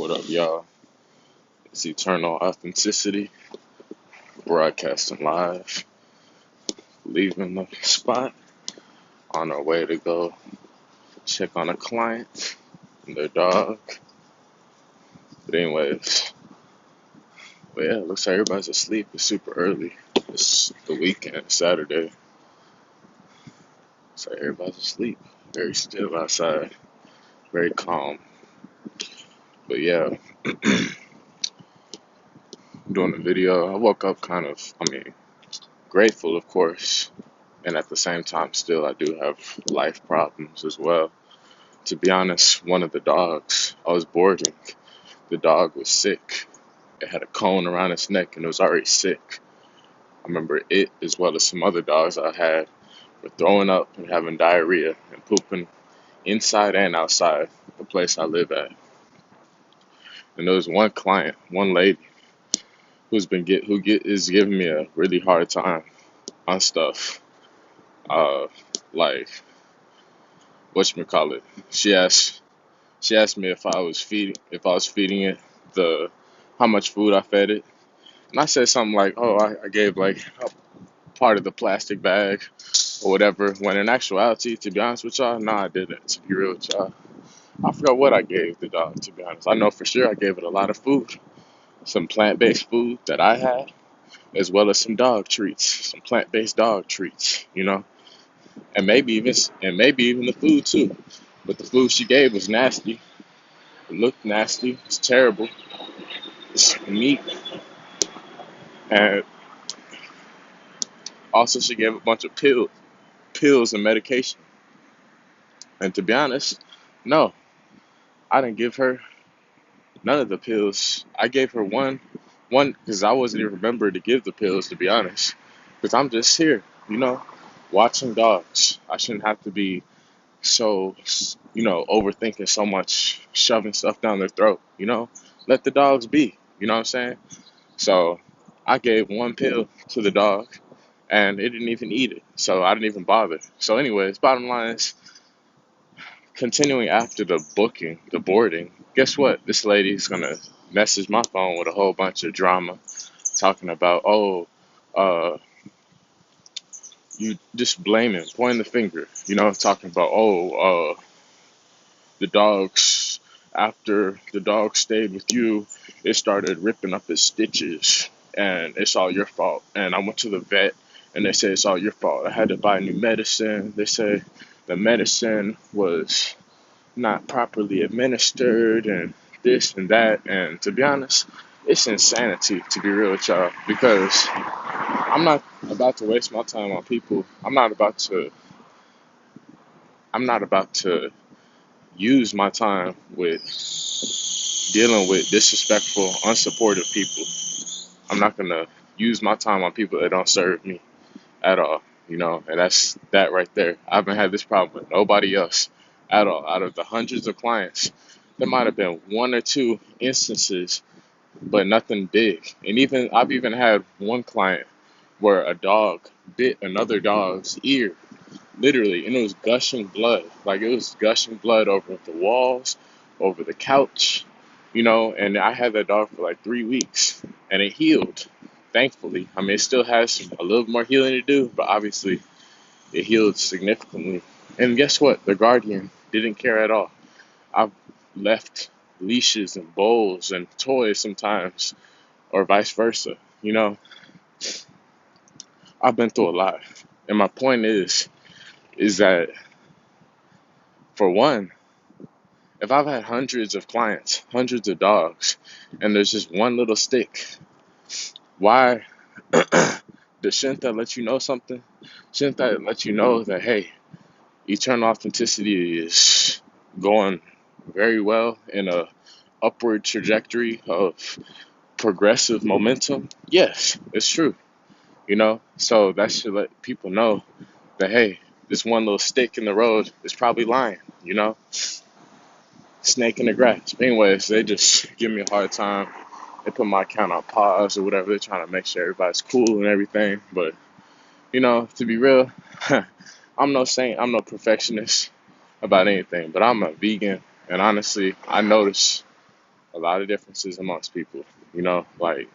What up, y'all? It's Eternal Authenticity, broadcasting live, leaving the spot on our way to go check on a client and their dog. But anyways, it looks like everybody's asleep. It's super early. It's the weekend, Saturday. Looks like everybody's asleep. Very still outside, very calm. But yeah, doing the video, I woke up grateful, of course, and at the same time, still, I do have life problems as well. To be honest, one of the dogs I was boarding, the dog was sick. It had a cone around its neck and it was already sick. I remember it, as well as some other dogs I had, were throwing up and having diarrhea and pooping inside and outside the place I live at. And there was one client, one lady, is giving me a really hard time on stuff. Uh, like whatchamacallit. She asked me if I was feeding it, the how much food I fed it, and I said something like, "Oh, I gave like a part of the plastic bag or whatever." When in actuality, to be honest with y'all, no, I didn't. To be real with y'all, I forgot what I gave the dog. To be honest, I know for sure I gave it a lot of food, some plant-based food that I had, as well as some dog treats, some plant-based dog treats, and maybe even the food too. But the food she gave was nasty. It looked nasty. It's terrible. It's meat. And also she gave a bunch of pills and medication. And to be honest, no, I didn't give her none of the pills. I gave her one because I wasn't even remembered to give the pills, to be honest. Because I'm just here, watching dogs. I shouldn't have to be so, overthinking so much, shoving stuff down their throat. Let the dogs be, you know what I'm saying? So I gave one pill to the dog and it didn't even eat it. So I didn't even bother. So anyways, bottom line is, continuing after the boarding, guess what? This lady's gonna message my phone with a whole bunch of drama, talking about, oh, uh, you just blaming, pointing the finger, talking about, oh, the dogs, after the dog stayed with you, it started ripping up its stitches, and it's all your fault. And I went to the vet, and they said it's all your fault. I had to buy new medicine. They said the medicine was not properly administered, and this and that. And to be honest, it's insanity, to be real with y'all, because I'm not about to waste my time on people. I'm not about to use my time with dealing with disrespectful, unsupportive people. I'm not gonna use my time on people that don't serve me at all, and that's that right there. I haven't had this problem with nobody else at all. Out of the hundreds of clients, there might have been one or two instances, but nothing big. And I've even had one client where a dog bit another dog's ear, literally, and it was gushing blood. Like, it was gushing blood over the walls, over the couch, and I had that dog for like 3 weeks, and it healed, thankfully. I mean, it still has a little more healing to do, but obviously it healed significantly. And guess what? The guardian didn't care at all. I've left leashes and bowls and toys sometimes, or vice versa. I've been through a lot. And my point is that, for one, if I've had hundreds of clients, hundreds of dogs, and there's just one little stick, why shouldn't that let you know something? Shouldn't that let you know that, hey, eternal authenticity is going very well in a upward trajectory of progressive momentum? Yes, it's true. So that should let people know that, hey, this one little stick in the road is probably lying, snake in the grass. But anyways, they just give me a hard time. They put my account on pause or whatever. They're trying to make sure everybody's cool and everything. But, to be real, I'm no saint. I'm no perfectionist about anything. But I'm a vegan. And honestly, I notice a lot of differences amongst people. You know, like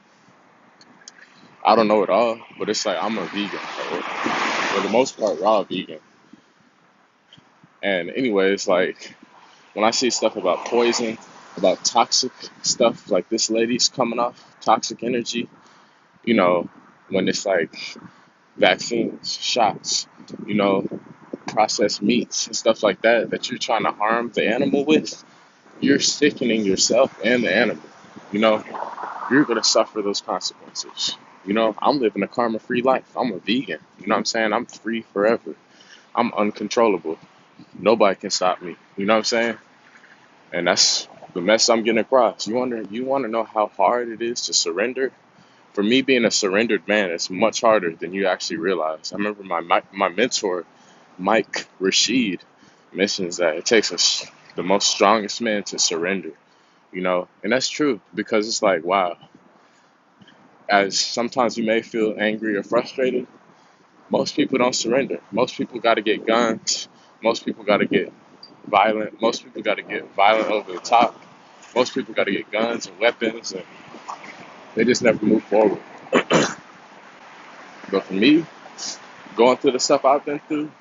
I don't know it all, but it's like I'm a vegan, or for the most part, raw vegan. And anyways, like when I see stuff about poison, about toxic stuff, like this lady's coming off toxic energy, you know, when it's like vaccines, shots, you know, processed meats and stuff like that that you're trying to harm the animal with, you're sickening yourself and the animal. You know, you're gonna suffer those consequences. You know, I'm living a karma-free life. I'm a vegan. You know what I'm saying? I'm free forever. I'm uncontrollable. Nobody can stop me. You know what I'm saying? And that's the mess I'm getting across. You wanna know how hard it is to surrender? For me, being a surrendered man is much harder than you actually realize. I remember my mentor, Mike Rashid, mentions that it takes us the most strongest man to surrender. You know, and that's true because it's like, wow, as sometimes you may feel angry or frustrated, most people don't surrender. Most people got to get guns. Most people got to get violent. Most people got to get violent over the top. Most people got to get guns and weapons, and they just never move forward. But for me, going through the stuff I've been through,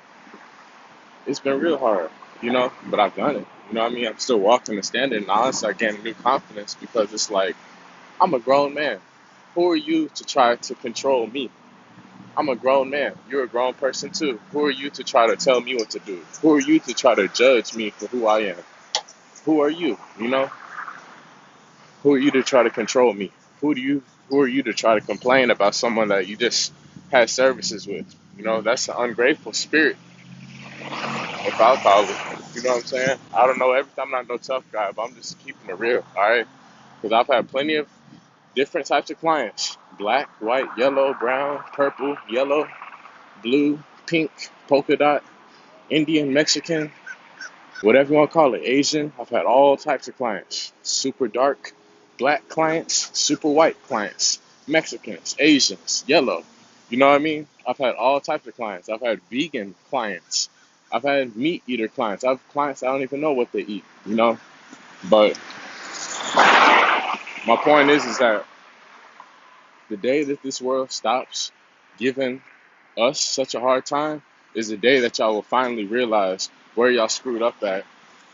it's been real hard, you know, but I've done it. You know what I mean? I'm still walking and standing, and honestly, I gained new confidence because it's like, I'm a grown man. Who are you to try to control me? I'm a grown man. You're a grown person too. Who are you to try to tell me what to do? Who are you to try to judge me for who I am? Who are you? You know? Who are you to try to control me? Who are you to try to complain about someone that you just had services with? You know, that's an ungrateful spirit, if I'll call it. You know what I'm saying? I don't know everything. I'm not no tough guy, but I'm just keeping it real, all right? Because I've had plenty of different types of clients: black, white, yellow, brown, purple, yellow, blue, pink, polka dot, Indian, Mexican, whatever you want to call it, Asian. I've had all types of clients: super dark, black clients, super white clients, Mexicans, Asians, yellow. You know what I mean? I've had all types of clients. I've had vegan clients. I've had meat eater clients. I have clients I don't even know what they eat, you know? But my point is that the day that this world stops giving us such a hard time is the day that y'all will finally realize where y'all screwed up at,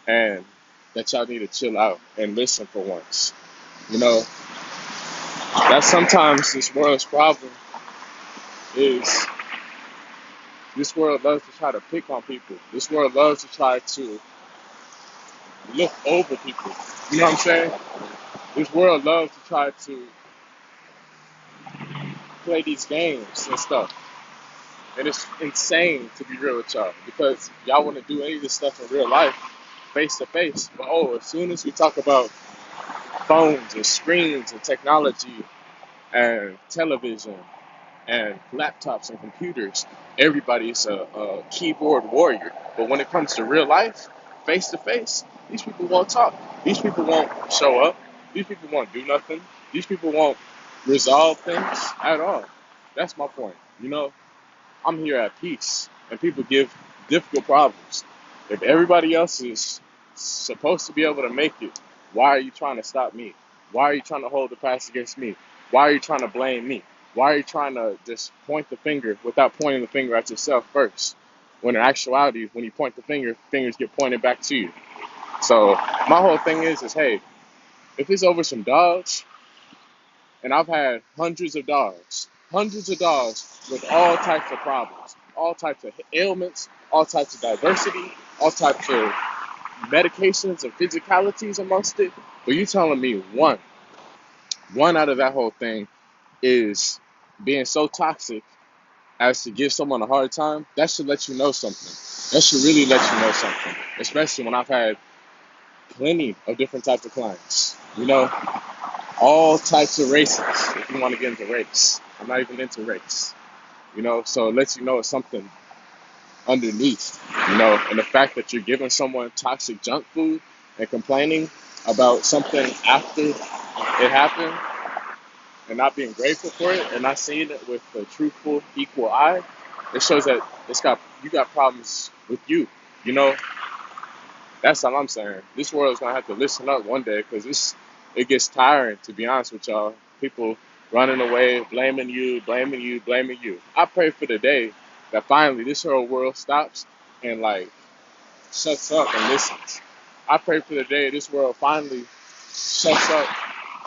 and that y'all need to chill out and listen for once. You know, that sometimes this world's problem is this world loves to try to pick on people. This world loves to try to look over people. You know what I'm saying? This world loves to try to play these games and stuff. And it's insane, to be real with y'all, because y'all want to do any of this stuff in real life, face to face. But oh, as soon as we talk about phones and screens and technology and television and laptops and computers, everybody's a keyboard warrior. But when it comes to real life, face to face, these people won't talk. These people won't show up. These people won't do nothing. These people won't resolve things at all. That's my point. You know, I'm here at peace, and people give difficult problems. If everybody else is supposed to be able to make it, why are you trying to stop me? Why are you trying to hold the past against me? Why are you trying to blame me? Why are you trying to just point the finger without pointing the finger at yourself first? When in actuality, when you point the finger, fingers get pointed back to you. So my whole thing is hey, if it's over some dogs, and I've had hundreds of dogs with all types of problems, all types of ailments, all types of diversity, all types of medications and physicalities amongst it. But you telling me one out of that whole thing is being so toxic as to give someone a hard time? That should let you know something. That should really let you know something, especially when I've had plenty of different types of clients. You know, all types of races, if you want to get into race. I'm not even into race, you know, so it lets you know it's something underneath, you know, and the fact that you're giving someone toxic junk food and complaining about something after it happened and not being grateful for it and not seeing it with a truthful, equal eye, it shows that you got problems with you, you know. That's all I'm saying. This world's gonna have to listen up one day because It gets tiring, to be honest with y'all. People running away, blaming you, blaming you, blaming you. I pray for the day that finally this whole world stops and like shuts up and listens. I pray for the day this world finally shuts up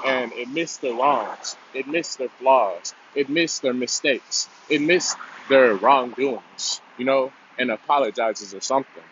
and admits their wrongs, admits their flaws, admits their mistakes, admits their wrongdoings, and apologizes or something.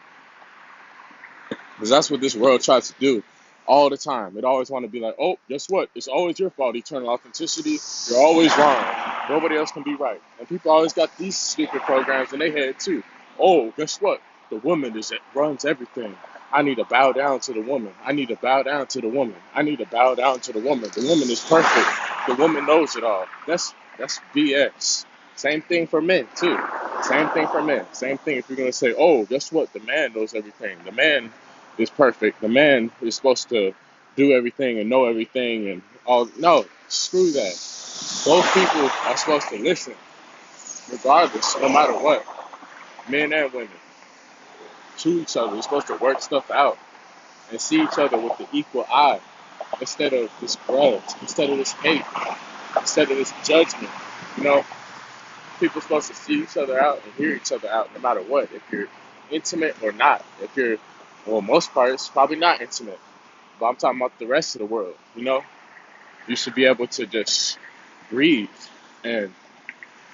Because that's what this world tries to do all the time. It always want to be like, oh, guess what? It's always your fault, eternal authenticity. You're always wrong. Nobody else can be right. And people always got these stupid programs in their head too. Oh, guess what? The woman is that runs everything. I need to bow down to the woman. I need to bow down to the woman. I need to bow down to the woman. The woman is perfect. The woman knows it all. That's BS. Same thing for men too. Same thing for men. Same thing if you're gonna say, oh, guess what? The man knows everything. The man is perfect. The man is supposed to do everything and know everything and all. No, screw that. Both people are supposed to listen, regardless, no matter what. Men and women to each other. We're supposed to work stuff out and see each other with the equal eye instead of this grudge, instead of this hate, instead of this judgment. You know, people are supposed to see each other out and hear each other out, no matter what. If you're intimate or not. If you're, well, most parts probably not intimate. But I'm talking about the rest of the world, You should be able to just breathe and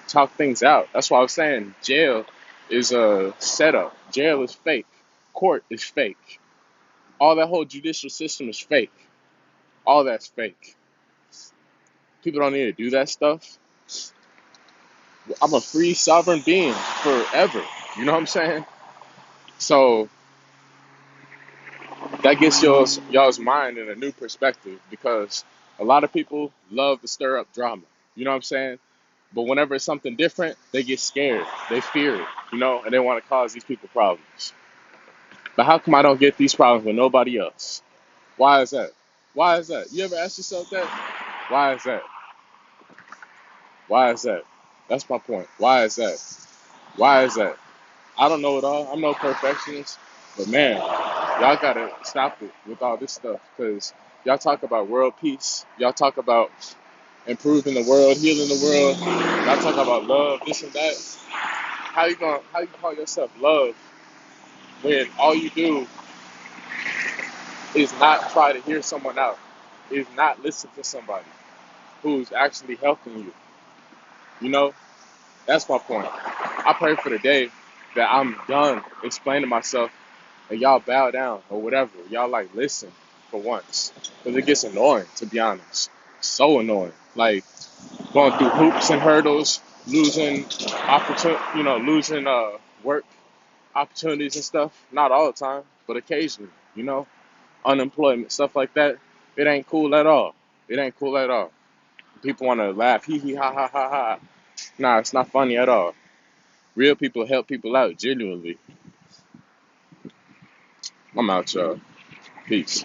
talk things out. That's why I was saying jail is a setup. Jail is fake. Court is fake. All that whole judicial system is fake. All that's fake. People don't need to do that stuff. I'm a free sovereign being forever. You know what I'm saying? So that gets y'all's mind in a new perspective because a lot of people love to stir up drama. You know what I'm saying? But whenever it's something different, they get scared. They fear it, and they want to cause these people problems. But how come I don't get these problems with nobody else? Why is that? Why is that? You ever ask yourself that? Why is that? Why is that? That's my point. Why is that? Why is that? I don't know it all. I'm no perfectionist. But man, y'all gotta stop it with all this stuff because y'all talk about world peace. Y'all talk about improving the world, healing the world. Y'all talk about love, this and that. How you call yourself love when all you do is not try to hear someone out, is not listen to somebody who's actually helping you. You know, that's my point. I pray for the day that I'm done explaining myself and y'all bow down or whatever. Y'all like listen for once. Because it gets annoying, to be honest. So annoying. Like going through hoops and hurdles, losing losing work opportunities and stuff. Not all the time, but occasionally. Unemployment, stuff like that. It ain't cool at all. It ain't cool at all. People want to laugh, hee hee ha ha ha ha. Nah, it's not funny at all. Real people help people out genuinely. I'm out, y'all. Peace.